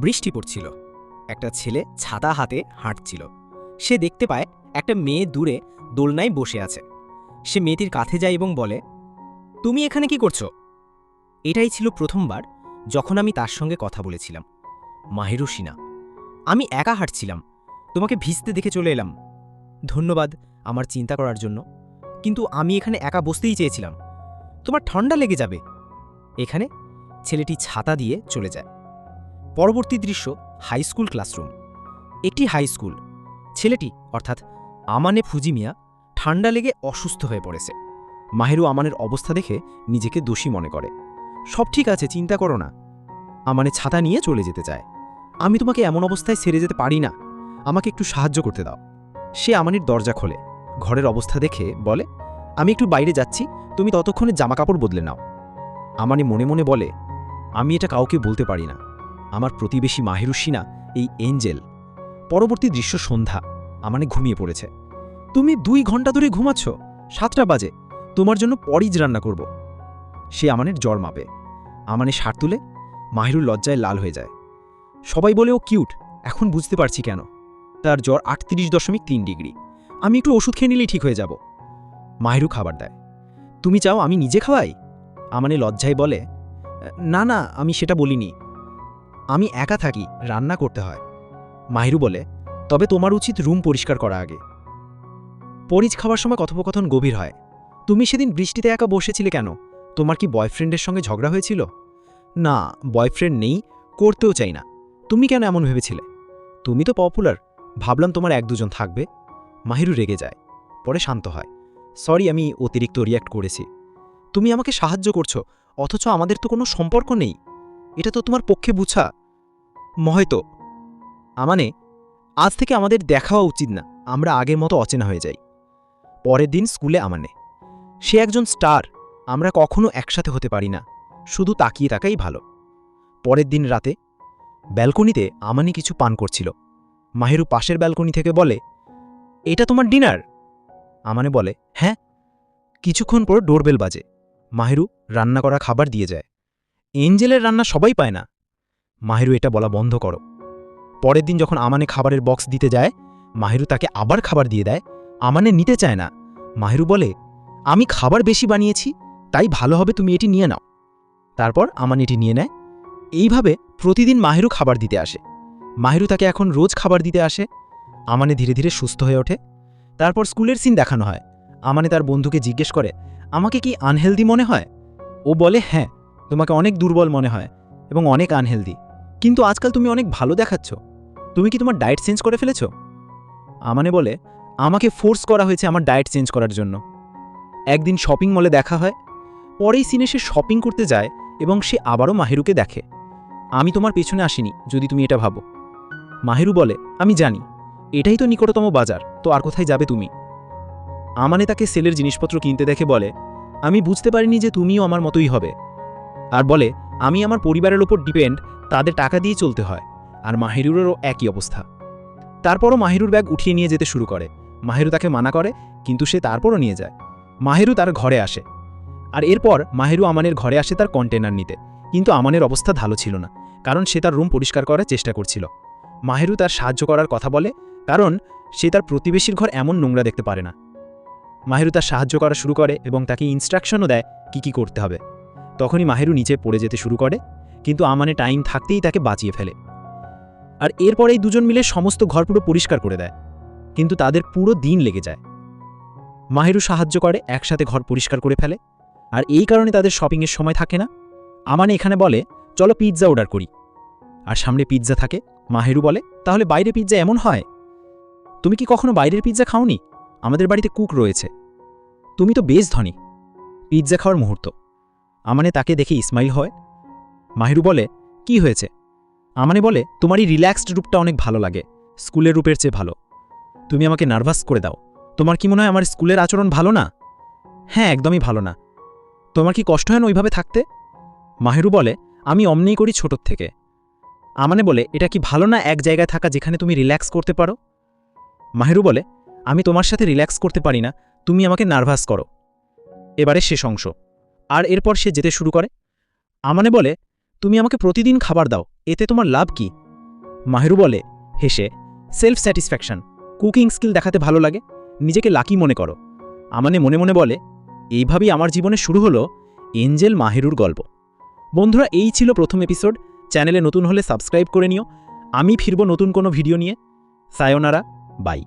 বৃষ্টি পড়ছিল। একটা ছেলে ছাতা হাতে হাঁটছিল। সে দেখতে পায় একটা মেয়ে দূরে দোলনায় বসে আছে। সে মেয়েটির কাছে যায় এবং বলে, তুমি এখানে কি করছো? এটাই ছিল প্রথমবার যখন আমি তার সঙ্গে কথা বলেছিলাম। মাহিরুশিনা, আমি একা হাঁটছিলাম, তোমাকে ভিজতে দেখে চলে এলাম। ধন্যবাদ আমার চিন্তা করার জন্য, কিন্তু আমি এখানে একা বসতেই চেয়েছিলাম। তোমার ঠান্ডা লেগে যাবে। এখানে ছেলেটি ছাতা দিয়ে চলে যায়। পরবর্তী দৃশ্য হাই স্কুল ক্লাসরুম। একটি হাই স্কুল। ছেলেটি অর্থাৎ আমানে ফুজিমিয়া ঠান্ডা লেগে অসুস্থ হয়ে পড়েছে। মাহিরু আমানের অবস্থা দেখে নিজেকে দোষী মনে করে। সব ঠিক আছে, চিন্তা করো না। আমানে ছাতা নিয়ে চলে যেতে চায়। আমি তোমাকে এমন অবস্থায় ছেড়ে যেতে পারি না, আমাকে একটু সাহায্য করতে দাও। সে আমানের দরজা খোলে, ঘরের অবস্থা দেখে বলে, আমি একটু বাইরে যাচ্ছি, তুমি ততক্ষণে জামাকাপড় বদলে নাও। আমানে মনে মনে বলে, আমি এটা কাউকে বলতে পারি না। আমার প্রতিবেশী মাহিরুশিনা এই এঞ্জেল। পরবর্তী দৃশ্য সন্ধ্যা। আমানে ঘুমিয়ে পড়েছে। তুমি 2 ঘন্টা ধরে ঘুমাচ্ছ, 7টা বাজে, তোমার জন্য পরিজ রান্না করব। সে আমানের জ্বর মাপে। আমানে সার তুলে। মাহিরুর লজ্জায় লাল হয়ে যায়। সবাই বলে ও কিউট, এখন বুঝতে পারছি কেন। তার জ্বর 38.3 ডিগ্রি। আমি একটু ওষুধ খেয়ে নিলেই ঠিক হয়ে যাব। মাহিরু খাবার দেয়। তুমি চাও আমি নিজে খাওয়াই? আমানে লজ্জায় বলে, না না, আমি সেটা বলিনি। আমি একা থাকি, রান্না করতে হয়। মাহিরু বলে, তবে তোমার উচিত রুম পরিষ্কার করা আগে। পরিজ খাওয়ার সময় কথোপকথন গভীর হয়। তুমি সেদিন বৃষ্টিতে একা বসেছিলে কেন? তোমার কি বয়ফ্রেন্ডের সঙ্গে ঝগড়া হয়েছিল? না, বয়ফ্রেন্ড নেই, করতেও চাই না। তুমি কেন এমন ভেবেছিলে? তুমি তো পপুলার, ভাবলাম তোমার 1-2 জন থাকবে। মাহিরু রেগে যায়, পরে শান্ত হয়। সরি, আমি অতিরিক্ত রিয়্যাক্ট করেছি। তুমি আমাকে সাহায্য করছো, অথচ আমাদের তো কোনো সম্পর্ক নেই। এটা তো তোমার পক্ষে বুঝা হয়তো। আমানে, আজ থেকে আমাদের দেখাও উচিত না, আমরা আগের মতো অচেনা হয়ে যাই। পরের দিন স্কুলে আমানে। সে একজন স্টার, আমরা কখনো একসাথে হতে পারি না, শুধু তাকিয়ে থাকাই ভালো। পরের দিন রাতে ব্যালকনিতে আমানে কিছু পান করছিল। মাহিরু পাশের ব্যালকনি থেকে বলে, এটা তোমার ডিনার? আমানে বলে, হ্যাঁ। কিছুক্ষণ পর ডোরবেল বাজে। মাহিরু রান্না করা খাবার দিয়ে যায়। এঞ্জেলের রান্না সবাই পায় না। মাহিরু এটা বলা বন্ধ করো। পরের দিন যখন আমানে খাবারের বক্স দিতে যায়, মাহিরু তাকে আবার খাবার দিয়ে দেয়। আমানে নিতে চায় না। মাহিরু বলে, আমি খাবার বেশি বানিয়েছি, তাই ভালো হবে তুমি এটি নিয়ে নাও। তারপর আমানে এটি নিয়ে নেয়। এইভাবে প্রতিদিন মাহিরু খাবার দিতে আসে। মাহিরু তাকে এখন রোজ খাবার দিতে আসে। আমানে ধীরে ধীরে সুস্থ হয়ে ওঠে। তারপর স্কুলের সিন দেখানো হয়। আমানে তার বন্ধুকে জিজ্ঞেস করে, আমাকে কি আনহেলদি মনে হয়? ও বলে, হ্যাঁ, তোমাকে অনেক দুর্বল মনে হয় এবং অনেক আনহেলদি, কিন্তু আজকাল তুমি অনেক ভালো দেখাচ্ছ। তুমি কি তোমার ডায়েট চেঞ্জ করে ফেলেছ? আমানে বলে, আমাকে ফোর্স করা হয়েছে আমার ডায়েট চেঞ্জ করার জন্য। একদিন শপিং মলে দেখা হয়। পরেই সিনে সে শপিং করতে যায় এবং সে আবারও মাহিরুকে দেখে। আমি তোমার পেছনে আসিনি, যদি তুমি এটা ভাবো। মাহিরু বলে, আমি জানি, এটাই তো নিকটতম বাজার, তো আর কোথায় যাবে তুমি? আমানে তাকে সেলের জিনিসপত্র কিনতে দেখে বলে, আমি বুঝতে পারিনি যে তুমিও আমার মতোই হবে। আর বলে, আমি আমার পরিবারের ওপর ডিপেন্ড, তাদের টাকা দিয়ে চলতে হয়। আর মাহিরুরেরও একই অবস্থা। তারপরও মাহিরুর ব্যাগ উঠিয়ে নিয়ে যেতে শুরু করে। মাহিরু তাকে মানা করে, কিন্তু সে তারপরও নিয়ে যায়। মাহিরু তার ঘরে আসে। আর এরপর মাহিরু আমানের ঘরে আসে তার কন্টেনার নিতে, কিন্তু আমানের অবস্থা ভালো ছিল না, কারণ সে তার রুম পরিষ্কার করার চেষ্টা করছিল। মাহিরু তার সাহায্য করার কথা বলে, কারণ সে তার প্রতিবেশীর ঘর এমন নোংরা দেখতে পারে না। মাহিরু তার সাহায্য করা শুরু করে এবং তাকে ইনস্ট্রাকশনও দেয় কি করতে হবে। তখনই মাহিরু নিচে পড়ে যেতে শুরু করে, কিন্তু আমানে টাইম থাকতেই তাকে বাঁচিয়ে ফেলে। আর এরপর এই দুজন মিলে সমস্ত ঘর পুরো পরিষ্কার করে দেয়, কিন্তু তাদের পুরো দিন লেগে যায়। মাহিরু সাহায্য করে, একসাথে ঘর পরিষ্কার করে ফেলে, আর এই কারণে তাদের শপিংয়ের সময় থাকে না। আমানে এখানে বলে, চলো পিৎজা অর্ডার করি। আর সামনে পিৎজা থাকে। মাহিরু বলে, তাহলে বাইরে পিৎজা এমন হয়? তুমি কি কখনো বাইরের পিৎজা খাওনি? আমাদের বাড়িতে কুক রয়েছে। তুমি তো বেশ ধনী। পিৎজা খাওয়ার মুহূর্ত। আমানে তাকে দেখে ইসমাইল হয়। মাহিরু বলে, কি হয়েছে? আমানে বলে, তোমার এই রিল্যাক্সড রূপটা অনেক ভালো লাগে, স্কুলের রূপের চেয়ে ভালো। তুমি আমাকে নার্ভাস করে দাও। তোমার কি মনে হয় আমার স্কুলের আচরণ ভালো না? হ্যাঁ, একদমই ভালো না। তোমার কি কষ্ট হয় না ওইভাবে থাকতে? মাহিরু বলে, আমি অমনিই করি ছোটোর থেকে। আমানে বলে, এটা কি ভালো না এক জায়গায় থাকা যেখানে তুমি রিল্যাক্স করতে পারো? মাহিরু বলে, আমি তোমার সাথে রিল্যাক্স করতে পারি না, তুমি আমাকে নার্ভাস করো। এবারে শেষ অংশ। আর এরপর সে যেতে শুরু করে। আমানে বলে, তুমি আমাকে প্রতিদিন খাবার দাও, এতে তোমার লাভ কি? মাহেরু বলে হেসে, সেলফ স্যাটিসফ্যাকশন, কুকিং স্কিল দেখাতে ভালো লাগে, নিজেকে লাকি মনে করো। আমানে মনে মনে বলে, এইভাবেই আমার জীবনে শুরু হলো এঞ্জেল মাহেরুর গল্প। বন্ধুরা, এই ছিল প্রথম এপিসোড। চ্যানেলে নতুন হলে সাবস্ক্রাইব করে নিও। আমি ফিরব নতুন কোনো ভিডিও নিয়ে। সায়োনারা, বাই।